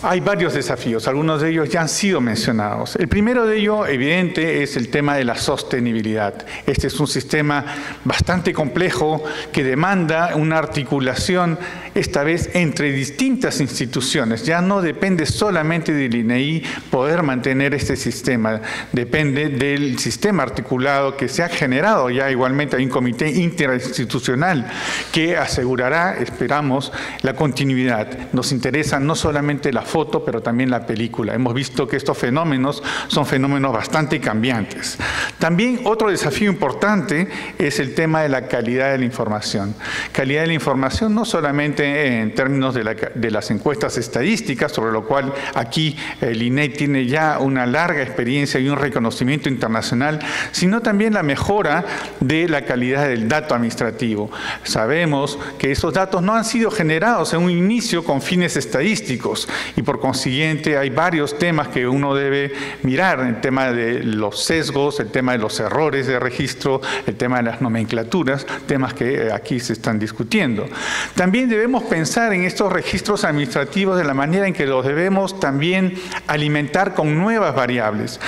Hay varios desafíos, algunos de ellos ya han sido mencionados. El primero de ellos, evidente, es el tema de la sostenibilidad. Este es un sistema bastante complejo que demanda una articulación, esta vez entre distintas instituciones. Ya no depende solamente del INEI poder mantener este sistema, depende del sistema articulado que se ha generado ya. Igualmente hay un comité interinstitucional que asegurará, esperamos, la continuidad. Nos interesa no solamente la foto, pero también la película. Hemos visto que estos fenómenos son fenómenos bastante cambiantes. También otro desafío importante es el tema de la calidad de la información. Calidad de la información no solamente en términos de las encuestas estadísticas, sobre lo cual aquí el INEI tiene ya una larga experiencia y un reconocimiento internacional, sino también la mejora de la calidad del dato administrativo. Sabemos que esos datos no han sido generados en un inicio con fines estadísticos, y por consiguiente hay varios temas que uno debe mirar: el tema de los sesgos, el tema de los errores de registro, el tema de las nomenclaturas, temas que aquí se están discutiendo. También debemos pensar en estos registros administrativos de la manera en que los debemos también alimentar con nuevas variables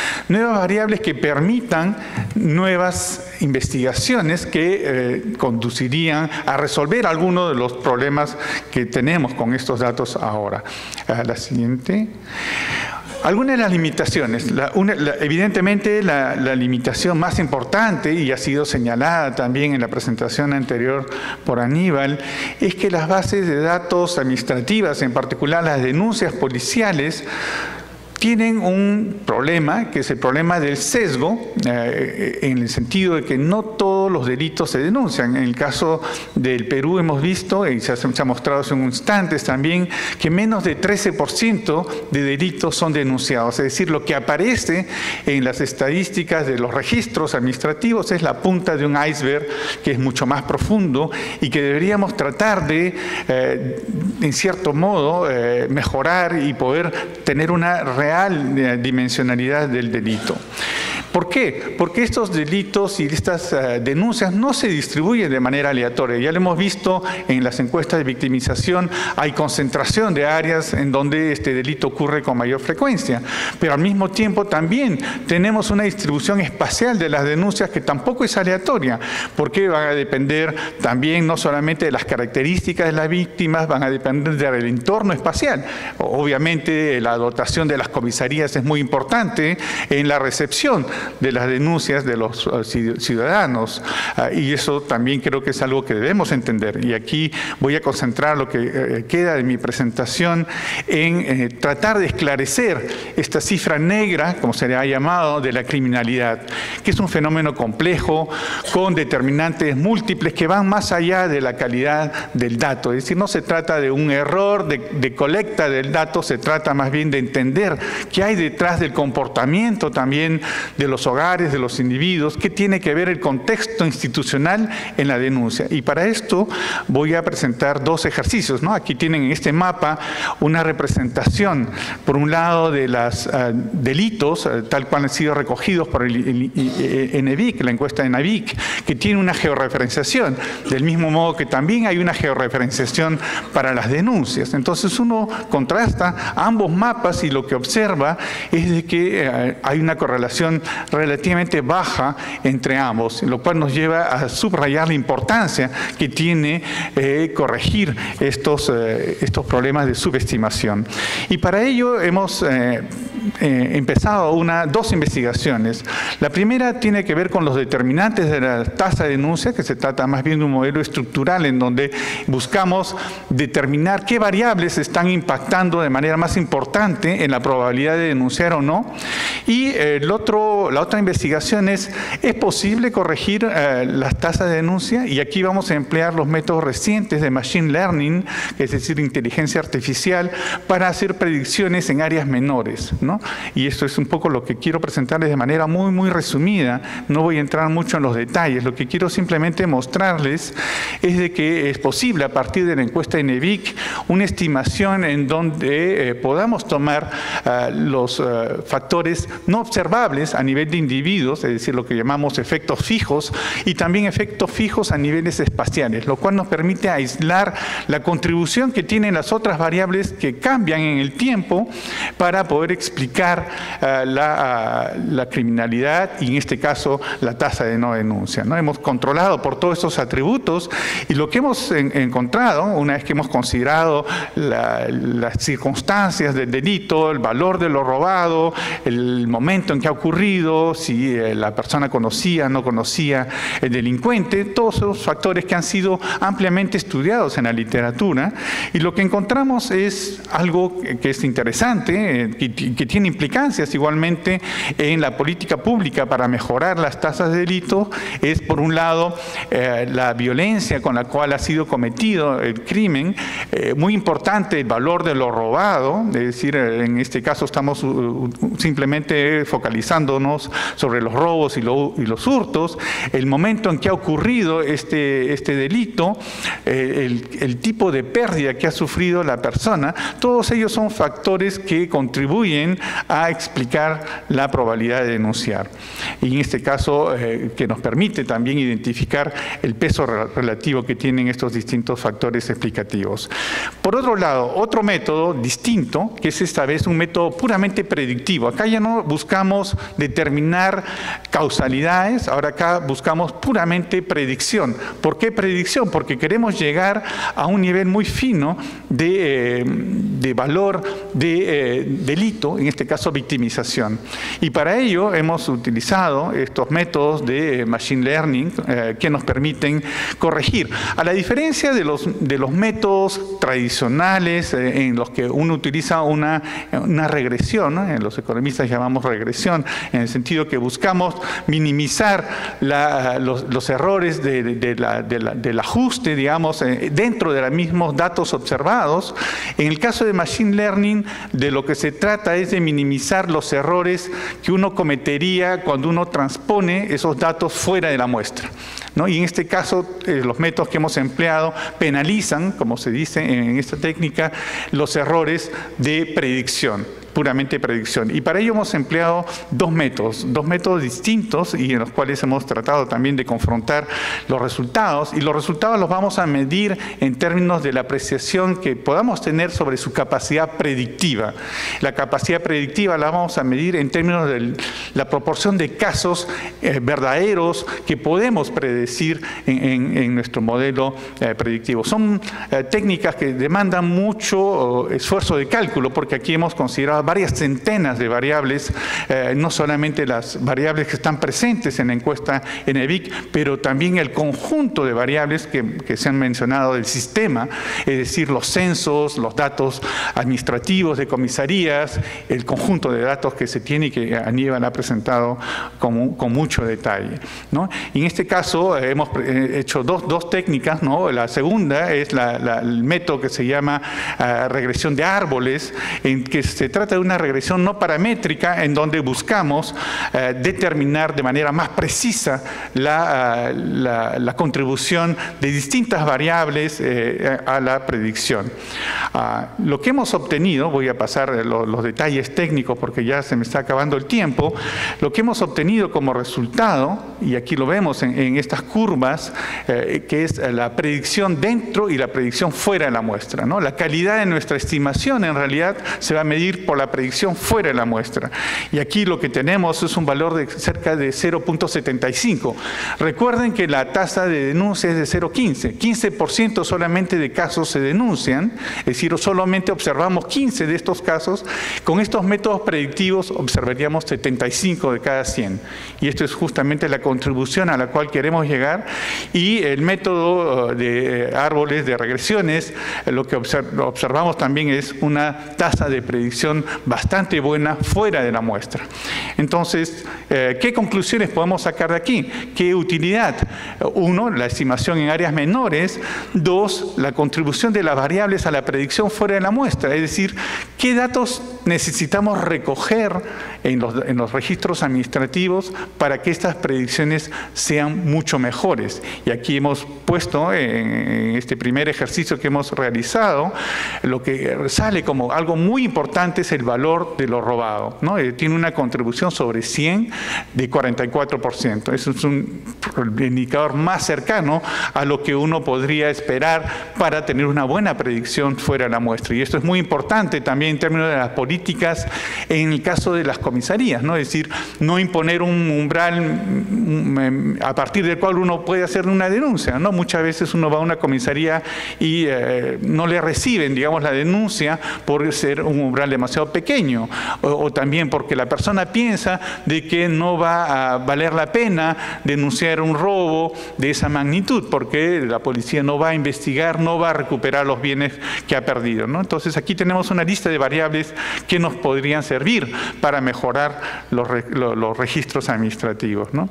que permitan nuevas investigaciones que conducirían a resolver algunos de los problemas que tenemos con estos datos ahora. La siguiente. Algunas de las limitaciones. Evidentemente, la limitación más importante, y ha sido señalada también en la presentación anterior por Aníbal, es que las bases de datos administrativas, en particular las denuncias policiales, tienen un problema, que es el problema del sesgo, en el sentido de que no todos todos los delitos se denuncian. En el caso del Perú hemos visto, y se ha mostrado hace unos instantes también, que menos de 13% de delitos son denunciados. Es decir, lo que aparece en las estadísticas de los registros administrativos es la punta de un iceberg que es mucho más profundo y que deberíamos tratar de, en cierto modo, mejorar y poder tener una real dimensionalidad del delito. ¿Por qué? Porque estos delitos y estas denuncias no se distribuyen de manera aleatoria. Ya lo hemos visto en las encuestas de victimización, hay concentración de áreas en donde este delito ocurre con mayor frecuencia. Pero al mismo tiempo también tenemos una distribución espacial de las denuncias que tampoco es aleatoria, porque van a depender también no solamente de las características de las víctimas, van a depender del entorno espacial. Obviamente la dotación de las comisarías es muy importante en la recepción de las denuncias de los ciudadanos, y eso también creo que es algo que debemos entender. Y aquí voy a concentrar lo que queda de mi presentación en tratar de esclarecer esta cifra negra, como se le ha llamado, de la criminalidad, que es un fenómeno complejo con determinantes múltiples que van más allá de la calidad del dato. Es decir, no se trata de un error de colecta del dato, se trata más bien de entender qué hay detrás del comportamiento también de los hogares, de los individuos, qué tiene que ver el contexto institucional en la denuncia. Y para esto voy a presentar dos ejercicios, ¿no? Aquí tienen en este mapa una representación, por un lado, de los delitos, tal cual han sido recogidos por el ENEVIC, la encuesta de ENEVIC, que tiene una georreferenciación, del mismo modo que también hay una georreferenciación para las denuncias. Entonces uno contrasta ambos mapas y lo que observa es de que hay una correlación relativamente baja entre ambos, lo cual nos lleva a subrayar la importancia que tiene corregir estos problemas de subestimación. Y para ello hemos empezado dos investigaciones. La primera tiene que ver con los determinantes de la tasa de denuncia, que se trata más bien de un modelo estructural en donde buscamos determinar qué variables están impactando de manera más importante en la probabilidad de denunciar o no. Y la otra investigación ¿es posible corregir las tasas de denuncia? Y aquí vamos a emplear los métodos recientes de Machine Learning, es decir, inteligencia artificial, para hacer predicciones en áreas menores, ¿no? Y esto es un poco lo que quiero presentarles de manera muy, muy resumida. No voy a entrar mucho en los detalles. Lo que quiero simplemente mostrarles es de que es posible, a partir de la encuesta de ENEVIC, una estimación en donde podamos tomar los factores no observables a nivel de individuos, es decir, lo que llamamos efectos fijos, y también efectos fijos a niveles espaciales, lo cual nos permite aislar la contribución que tienen las otras variables que cambian en el tiempo para poder explicar la criminalidad y, en este caso, la tasa de no denuncia, ¿no? Hemos controlado por todos estos atributos y lo que hemos encontrado, una vez que hemos considerado las circunstancias del delito, el valor de lo robado, el momento en que ha ocurrido, si la persona conocía, no conocía el delincuente, todos esos factores que han sido ampliamente estudiados en la literatura, y lo que encontramos es algo que es interesante, que tiene implicancias igualmente en la política pública para mejorar las tasas de delito. Es, por un lado, la violencia con la cual ha sido cometido el crimen, muy importante el valor de lo robado, es decir, en este caso estamos simplemente focalizándonos sobre los robos y los hurtos, el momento en que ha ocurrido este delito, el tipo de pérdida que ha sufrido la persona, todos ellos son factores que contribuyen a explicar la probabilidad de denunciar. Y en este caso, que nos permite también identificar el peso relativo que tienen estos distintos factores explicativos. Por otro lado, otro método distinto, que es esta vez un método puramente predictivo. Acá ya no buscamos determinar causalidades, ahora acá buscamos puramente predicción. ¿Por qué predicción? Porque queremos llegar a un nivel muy fino de valor de delito, en este caso victimización. Y para ello hemos utilizado estos métodos de Machine Learning que nos permiten corregir. A la diferencia de los métodos tradicionales en los que uno utiliza una regresión, ¿no? En los economistas llamamos regresión, en sentido que buscamos minimizar los errores del ajuste, digamos, dentro de los mismos datos observados. En el caso de Machine Learning, de lo que se trata es de minimizar los errores que uno cometería cuando uno transpone esos datos fuera de la muestra, ¿no? Y en este caso, los métodos que hemos empleado penalizan, como se dice en esta técnica, los errores de predicción, puramente predicción. Y para ello hemos empleado dos métodos distintos y en los cuales hemos tratado también de confrontar los resultados. Y los resultados los vamos a medir en términos de la apreciación que podamos tener sobre su capacidad predictiva. La capacidad predictiva la vamos a medir en términos de la proporción de casos verdaderos que podemos predecir en nuestro modelo predictivo. Son técnicas que demandan mucho esfuerzo de cálculo, porque aquí hemos considerado varias centenas de variables, no solamente las variables que están presentes en la encuesta ENEVIC, pero también el conjunto de variables que se han mencionado del sistema, es decir, los censos, los datos administrativos de comisarías, el conjunto de datos que se tiene y que Aníbal ha presentado con mucho detalle, ¿no? Y en este caso hemos hecho dos técnicas, ¿no? La segunda es el método que se llama regresión de árboles, en que se trata de una regresión no paramétrica en donde buscamos determinar de manera más precisa la contribución de distintas variables a la predicción. Lo que hemos obtenido, voy a pasar los detalles técnicos porque ya se me está acabando el tiempo, lo que hemos obtenido como resultado, y aquí lo vemos en estas curvas, que es la predicción dentro y la predicción fuera de la muestra, ¿no? La calidad de nuestra estimación en realidad se va a medir por la predicción fuera de la muestra. Y aquí lo que tenemos es un valor de cerca de 0.75. Recuerden que la tasa de denuncia es de 0.15. 15% solamente de casos se denuncian, es decir, solamente observamos 15 de estos casos. Con estos métodos predictivos observaríamos 75 de cada 100. Y esto es justamente la contribución a la cual queremos llegar. Y el método de árboles de regresiones, lo que observamos también es una tasa de predicción bastante buena fuera de la muestra. Entonces, ¿qué conclusiones podemos sacar de aquí? ¿Qué utilidad? Uno, la estimación en áreas menores. Dos, la contribución de las variables a la predicción fuera de la muestra. Es decir, ¿qué datos necesitamos recoger en los registros administrativos para que estas predicciones sean mucho mejores? Y aquí hemos puesto en este primer ejercicio que hemos realizado, lo que sale como algo muy importante es el valor de lo robado, ¿no? Tiene una contribución sobre 100 de 44%. Eso es un indicador más cercano a lo que uno podría esperar para tener una buena predicción fuera de la muestra. Y esto es muy importante también en términos de las políticas en el caso de las comisarías, ¿no? Es decir, no imponer un umbral a partir del cual uno puede hacer una denuncia, ¿no? Muchas veces uno va a una comisaría y no le reciben, digamos, la denuncia por ser un umbral demasiado pequeño, o también porque la persona piensa de que no va a valer la pena denunciar un robo de esa magnitud, porque la policía no va a investigar, no va a recuperar los bienes que ha perdido, ¿no? Entonces aquí tenemos una lista de variables que nos podrían servir para mejorar los registros administrativos, ¿no?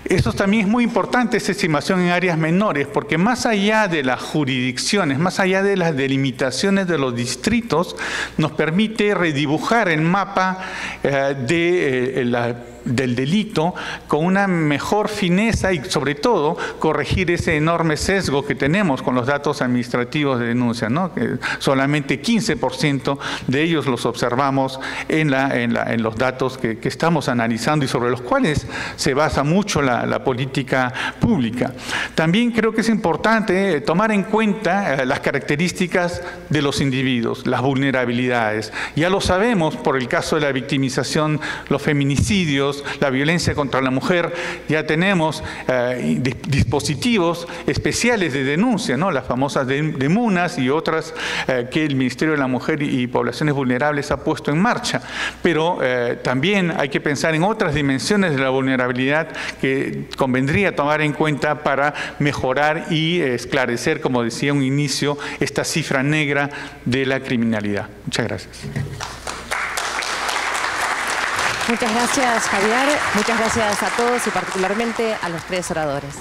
Eso también es muy importante, esa estimación en áreas menores, porque más allá de las jurisdicciones, más allá de las delimitaciones de los distritos, nos permite redibujar el mapa del delito con una mejor fineza y sobre todo corregir ese enorme sesgo que tenemos con los datos administrativos de denuncia, ¿no? Que solamente 15% de ellos los observamos en los datos que estamos analizando y sobre los cuales se basa mucho la política pública. También creo que es importante tomar en cuenta las características de los individuos, las vulnerabilidades. Ya lo sabemos por el caso de la victimización, los feminicidios, la violencia contra la mujer, ya tenemos dispositivos especiales de denuncia, ¿no? Las famosas demunas y otras que el Ministerio de la Mujer y Poblaciones Vulnerables ha puesto en marcha. Pero también hay que pensar en otras dimensiones de la vulnerabilidad que convendría tomar en cuenta para mejorar y esclarecer, como decía un inicio, esta cifra negra de la criminalidad. Muchas gracias. Muchas gracias, Javier. Muchas gracias a todos y particularmente a los tres oradores.